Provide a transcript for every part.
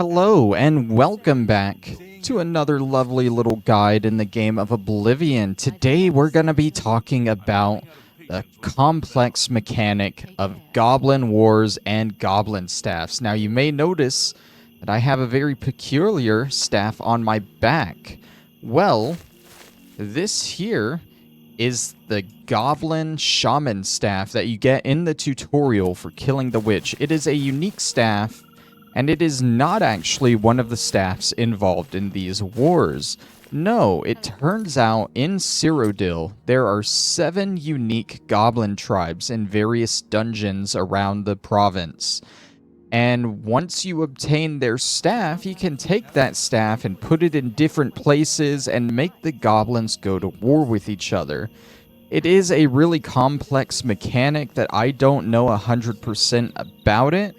Hello and welcome back to another lovely little guide in the game of Oblivion. Today we're going to be talking about the complex mechanic of goblin wars and goblin staffs. Now you may notice that I have a very peculiar staff on my back. Well, this here is the Goblin Shaman staff that you get in the tutorial for killing the witch. It is a unique staff, and it is not actually one of the staffs involved in these wars. No, it turns out in Cyrodiil, there are 7 unique goblin tribes in various dungeons around the province. And once you obtain their staff, you can take that staff and put it in different places and make the goblins go to war with each other. It is a really complex mechanic that I don't know 100% about it,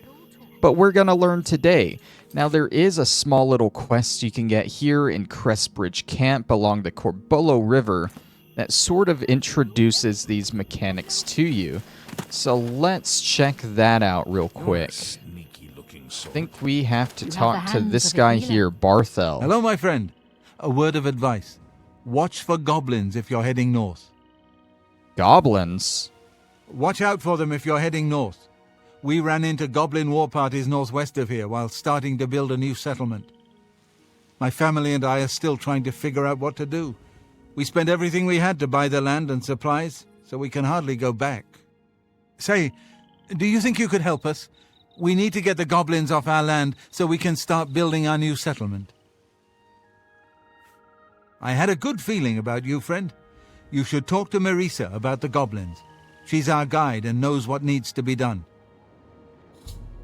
but we're going to learn today. Now, there is a small little quest you can get here in Crestbridge Camp along the Corbollo River that sort of introduces these mechanics to you. So let's check that out real quick. I think we have to talk to this guy here, Barthel. Hello, my friend. A word of advice. Watch for goblins if you're heading north. Goblins? Watch out for them if you're heading north. We ran into goblin war parties northwest of here while starting to build a new settlement. My family and I are still trying to figure out what to do. We spent everything we had to buy the land and supplies, so we can hardly go back. Say, do you think you could help us? We need to get the goblins off our land so we can start building our new settlement. I had a good feeling about you, friend. You should talk to Marisa about the goblins. She's our guide and knows what needs to be done.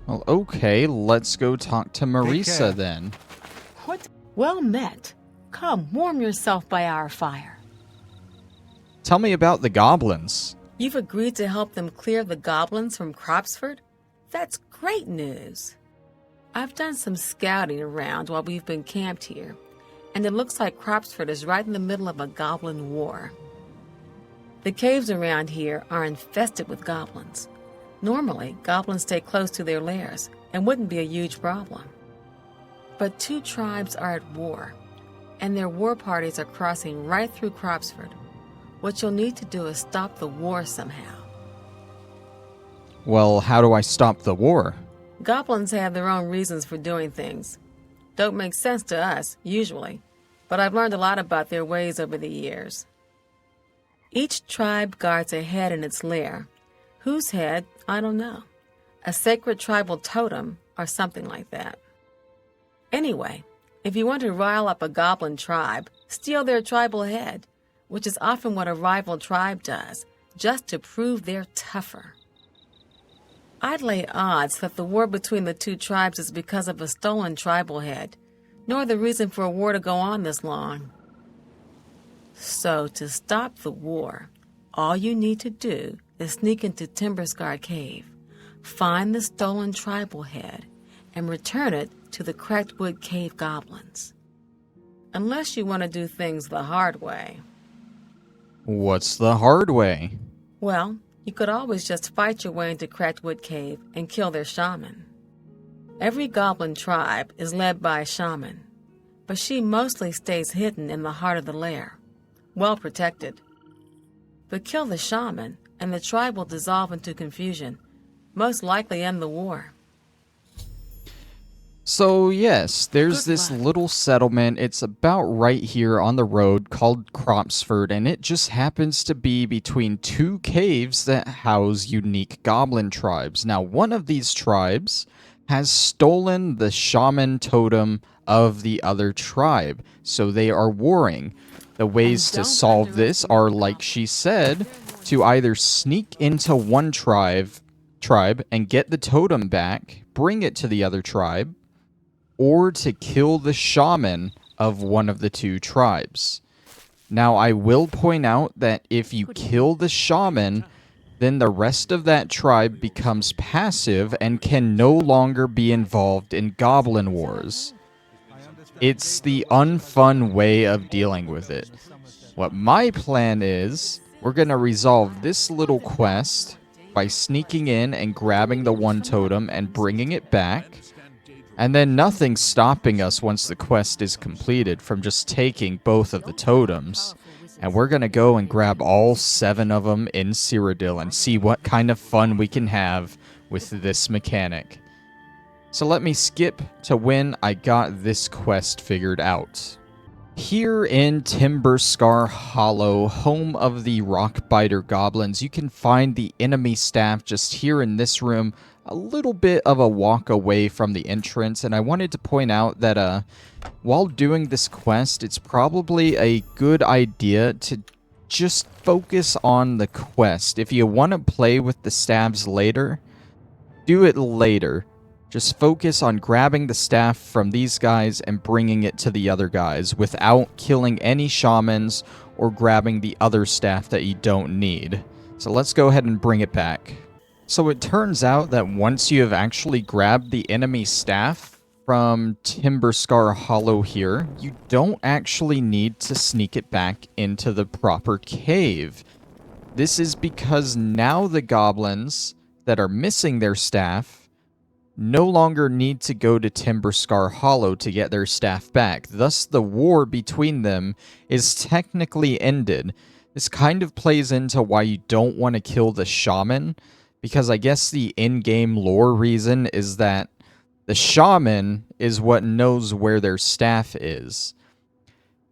Well, okay, let's go talk to Marisa then. What? Well met. Come, warm yourself by our fire. Tell me about the goblins. You've agreed to help them clear the goblins from Cropsford? That's great news. I've done some scouting around while we've been camped here, and it looks like Cropsford is right in the middle of a goblin war. The caves around here are infested with goblins. Normally, goblins stay close to their lairs and wouldn't be a huge problem. But 2 tribes are at war, and their war parties are crossing right through Cropsford. What you'll need to do is stop the war somehow. Well, how do I stop the war? Goblins have their own reasons for doing things. Don't make sense to us, usually, but I've learned a lot about their ways over the years. Each tribe guards a head in its lair. Whose head, I don't know. A sacred tribal totem or something like that. Anyway, if you want to rile up a goblin tribe, steal their tribal head, which is often what a rival tribe does, just to prove they're tougher. I'd lay odds that the war between the 2 tribes is because of a stolen tribal head, nor the reason for a war to go on this long. So, to stop the war, all you need to do is sneak into Timberscar Cave, find the stolen tribal head, and return it to the Cracked Wood Cave goblins. Unless you want to do things the hard way. What's the hard way? Well, you could always just fight your way into Cracked Wood Cave and kill their shaman. Every goblin tribe is led by a shaman, but she mostly stays hidden in the heart of the lair, well protected. But kill the shaman, and the tribe will dissolve into confusion, most likely end the war. So yes, there's this little settlement. It's about right here on the road called Cropsford, and it just happens to be between 2 caves that house unique goblin tribes. Now, one of these tribes has stolen the shaman totem of the other tribe, so they are warring. The ways to solve this are, like she said, to either sneak into one tribe and get the totem back, bring it to the other tribe, or to kill the shaman of one of the 2 tribes. Now, I will point out that if you kill the shaman, then the rest of that tribe becomes passive and can no longer be involved in goblin wars. It's the unfun way of dealing with it. What my plan is, we're going to resolve this little quest by sneaking in and grabbing the one totem and bringing it back. And then nothing's stopping us once the quest is completed from just taking both of the totems. And we're going to go and grab all 7 of them in Cyrodiil and see what kind of fun we can have with this mechanic. So let me skip to when I got this quest figured out. Here in Timberscar Hollow, home of the Rockbiter Goblins, you can find the enemy staff just here in this room, a little bit of a walk away from the entrance. And I wanted to point out that while doing this quest, it's probably a good idea to just focus on the quest. If you want to play with the staves later, do it later. Just focus on grabbing the staff from these guys and bringing it to the other guys without killing any shamans or grabbing the other staff that you don't need. So let's go ahead and bring it back. So it turns out that once you have actually grabbed the enemy staff from Timberscar Hollow here, you don't actually need to sneak it back into the proper cave. This is because now the goblins that are missing their staff no longer need to go to Timberscar Hollow to get their staff back. Thus, the war between them is technically ended. This kind of plays into why you don't want to kill the shaman, because I guess the in-game lore reason is that the shaman is what knows where their staff is.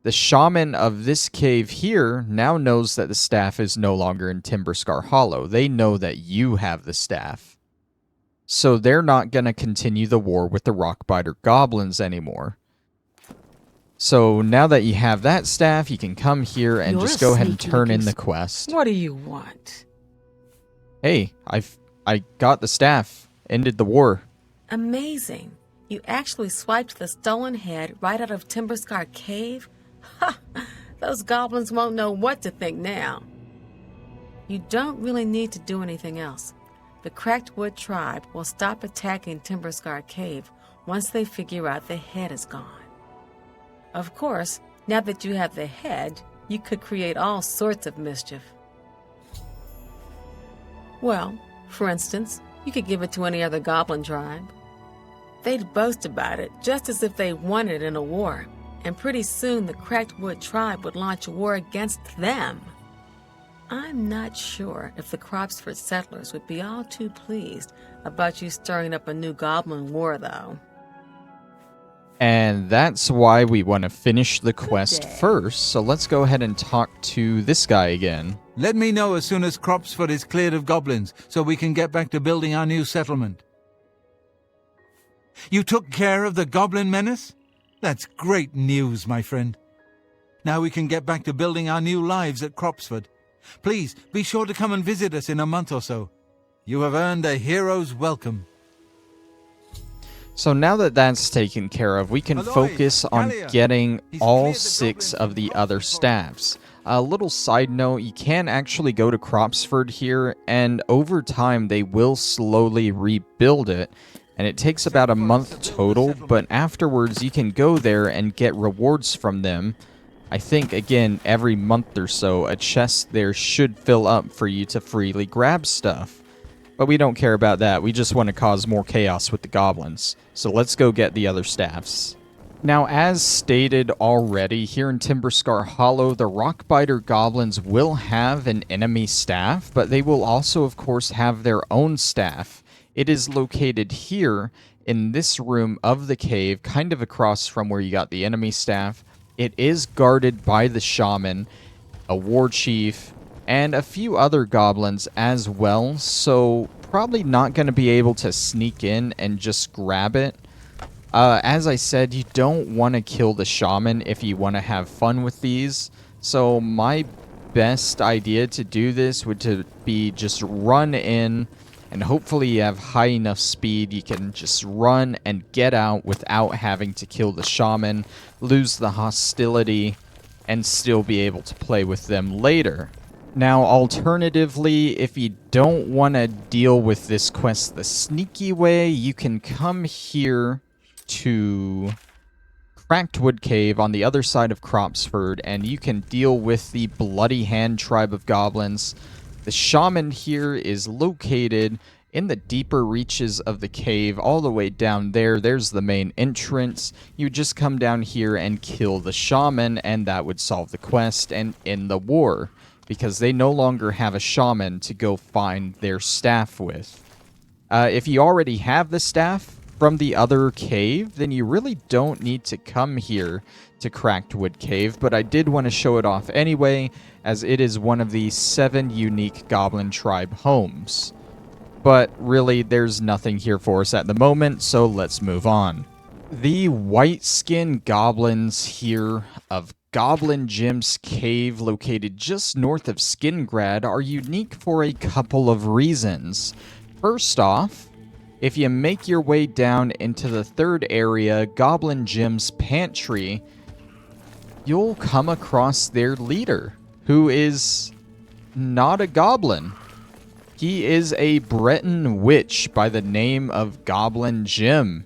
The shaman of this cave here now knows that the staff is no longer in Timberscar Hollow. They know that you have the staff. So they're not going to continue the war with the Rockbiter Goblins anymore. So now that you have that staff, you can come here and just go ahead and turn in the quest. What do you want? Hey, I got the staff. Ended the war. Amazing. You actually swiped the stolen head right out of Timberscar Cave? Ha! Those goblins won't know what to think now. You don't really need to do anything else. The Cracked Wood Tribe will stop attacking Timberscar Cave once they figure out the head is gone. Of course, now that you have the head, you could create all sorts of mischief. Well, for instance, you could give it to any other Goblin tribe. They'd boast about it just as if they won it in a war, and pretty soon the Cracked Wood Tribe would launch a war against them. I'm not sure if the Cropsford settlers would be all too pleased about you stirring up a new goblin war, though. And that's why we want to finish the quest first, so let's go ahead and talk to this guy again. Let me know as soon as Cropsford is cleared of goblins, so we can get back to building our new settlement. You took care of the goblin menace? That's great news, my friend. Now we can get back to building our new lives at Cropsford. Please, be sure to come and visit us in a month or so. You have earned a hero's welcome. So now that that's taken care of, we can focus on getting all 6 of the other staffs. A little side note, you can actually go to Cropsford here, and over time they will slowly rebuild it. And it takes about a month total, but afterwards you can go there and get rewards from them. I think, again, every month or so, a chest there should fill up for you to freely grab stuff. But we don't care about that. We just want to cause more chaos with the goblins. So let's go get the other staffs. Now, as stated already, here in Timberscar Hollow, the Rockbiter Goblins will have an enemy staff, but they will also, of course, have their own staff. It is located here in this room of the cave, kind of across from where you got the enemy staff. It is guarded by the shaman, a war chief, and a few other goblins as well, so probably not going to be able to sneak in and just grab it. As I said, you don't want to kill the shaman if you want to have fun with these, so my best idea to do this would be just run in, and hopefully you have high enough speed you can just run and get out without having to kill the shaman, lose the hostility, and still be able to play with them later. Now, alternatively, if you don't want to deal with this quest the sneaky way, you can come here to Cracked Wood Cave on the other side of Cropsford, and you can deal with the Bloody Hand tribe of goblins. The shaman here is located in the deeper reaches of the cave, all the way down there, there's the main entrance. You just come down here and kill the shaman, and that would solve the quest and end the war, because they no longer have a shaman to go find their staff with. If you already have the staff from the other cave, then you really don't need to come here to Cracked Wood Cave, but I did want to show it off anyway, as it is one of the 7 unique Goblin Tribe homes. But really, there's nothing here for us at the moment, so let's move on. The white-skinned goblins here of Goblin Jim's Cave, located just north of Skingrad, are unique for a couple of reasons. First off, if you make your way down into the third area, Goblin Jim's Pantry, you'll come across their leader, who is not a goblin. He is a Breton witch by the name of Goblin Jim,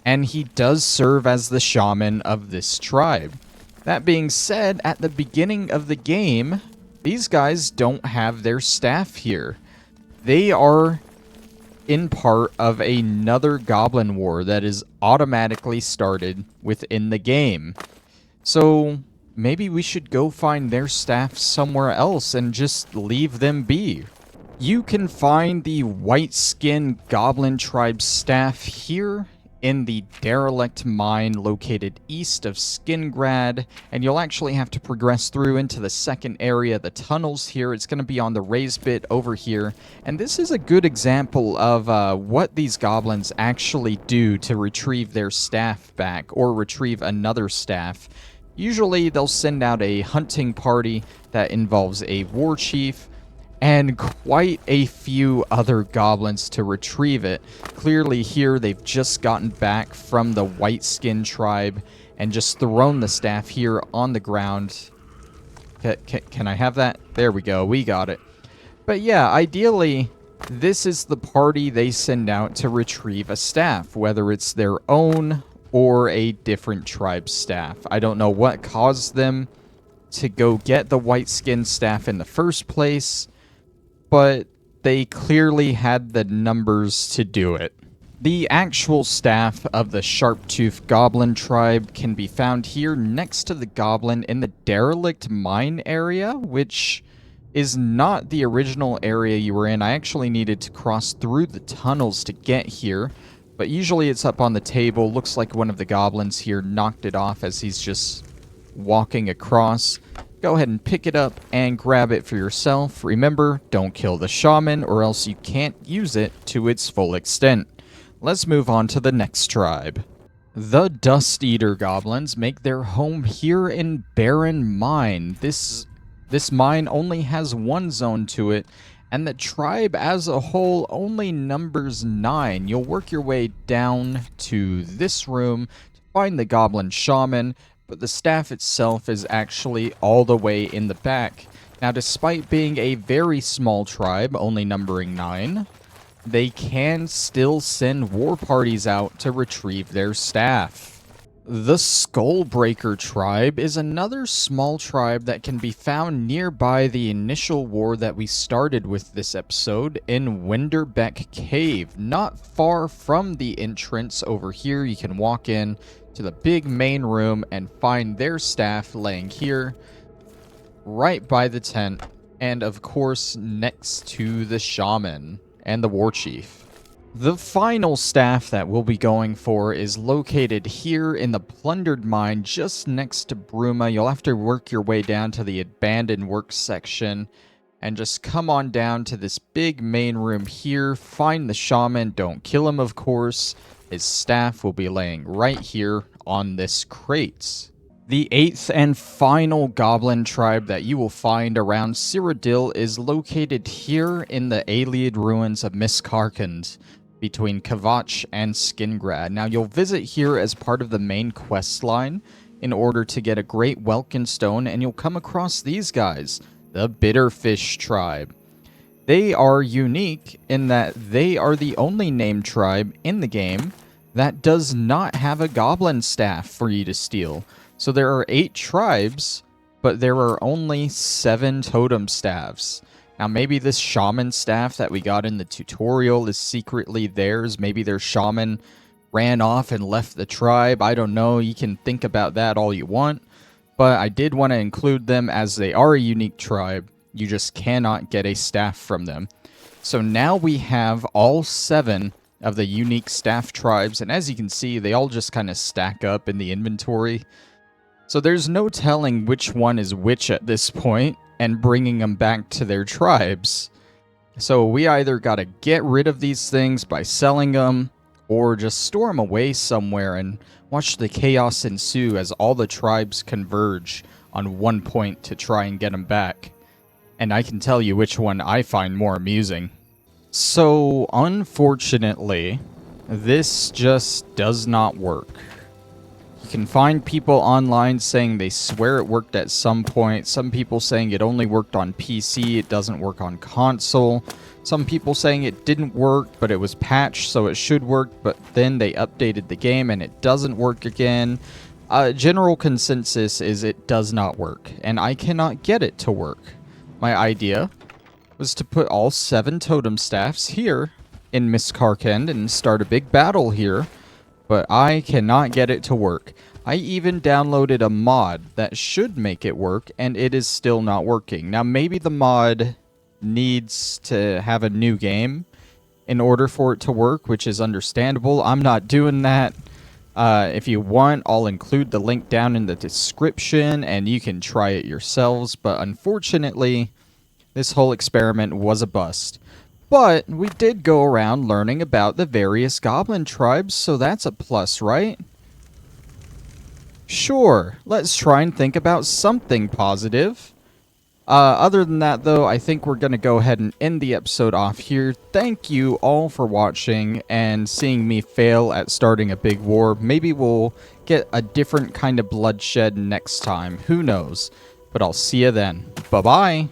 and he does serve as the shaman of this tribe. That being said, at the beginning of the game, these guys don't have their staff here. They are in part of another goblin war that is automatically started within the game. So maybe we should go find their staff somewhere else and just leave them be. You can find the white-skinned Goblin Tribe staff here in the derelict mine located east of Skingrad, and you'll actually have to progress through into the second area, the tunnels here. It's going to be on the raised bit over here, and this is a good example of what these goblins actually do to retrieve their staff back, or retrieve another staff. Usually they'll send out a hunting party that involves a war chief, and quite a few other goblins to retrieve it. Clearly here they've just gotten back from the White Skin Tribe and just thrown the staff here on the ground. Can I have that? There we go, we got it. But yeah, ideally, this is the party they send out to retrieve a staff, whether it's their own or a different tribe's staff. I don't know what caused them to go get the white skin staff in the first place, but they clearly had the numbers to do it. The actual staff of the Sharp-Toothed Goblin Tribe can be found here next to the goblin in the derelict mine area, which is not the original area you were in. I actually needed to cross through the tunnels to get here, but usually it's up on the table. Looks like one of the goblins here knocked it off as he's just walking across. Go ahead and pick it up and grab it for yourself. Remember, don't kill the shaman or else you can't use it to its full extent. Let's move on to the next tribe. The Dust Eater Goblins make their home here in Barren Mine. This mine only has one zone to it, and the tribe as a whole only numbers 9. You'll work your way down to this room to find the Goblin Shaman, but the staff itself is actually all the way in the back. Now, despite being a very small tribe, only numbering 9, they can still send war parties out to retrieve their staff. The Skullbreaker Tribe is another small tribe that can be found nearby the initial war that we started with this episode in Winderbeck Cave. Not far from the entrance over here, you can walk in to the big main room and find their staff laying here, right by the tent, and of course next to the shaman and the war chief. The final staff that we'll be going for is located here in the plundered mine just next to Bruma. You'll have to work your way down to the abandoned work section and just come on down to this big main room here. Find the shaman, don't kill him of course. His staff will be laying right here on this crate. The 8th and final goblin tribe that you will find around Cyrodiil is located here in the Ayleid ruins of Miskarkand, between Kvatch and Skingrad. Now, you'll visit here as part of the main quest line in order to get a great Welkin stone, and you'll come across these guys, the Bitterfish Tribe. They are unique in that they are the only named tribe in the game that does not have a goblin staff for you to steal. So there are 8 tribes, but there are only 7 totem staffs. Now, maybe this shaman staff that we got in the tutorial is secretly theirs. Maybe their shaman ran off and left the tribe. I don't know. You can think about that all you want. But I did want to include them as they are a unique tribe. You just cannot get a staff from them. So now we have all 7 of the unique staff tribes. And as you can see, they all just kind of stack up in the inventory. So there's no telling which one is which at this point and bringing them back to their tribes. So we either got to get rid of these things by selling them or just store them away somewhere and watch the chaos ensue as all the tribes converge on one point to try and get them back. And I can tell you which one I find more amusing. So, unfortunately, this just does not work. You can find people online saying they swear it worked at some point. Some people saying it only worked on PC, it doesn't work on console. Some people saying it didn't work, but it was patched, so it should work, but then they updated the game and it doesn't work again. General consensus is it does not work, and I cannot get it to work. My idea was to put all 7 totem staffs here in Miskarkend and start a big battle here, but I cannot get it to work. I even downloaded a mod that should make it work, and it is still not working. Now, maybe the mod needs to have a new game in order for it to work, which is understandable. I'm not doing that. If you want, I'll include the link down in the description, and you can try it yourselves, but unfortunately, this whole experiment was a bust. But we did go around learning about the various goblin tribes, so that's a plus, right? Sure, let's try and think about something positive. Other than that, though, I think we're going to go ahead and end the episode off here. Thank you all for watching and seeing me fail at starting a big war. Maybe we'll get a different kind of bloodshed next time. Who knows? But I'll see you then. Bye-bye.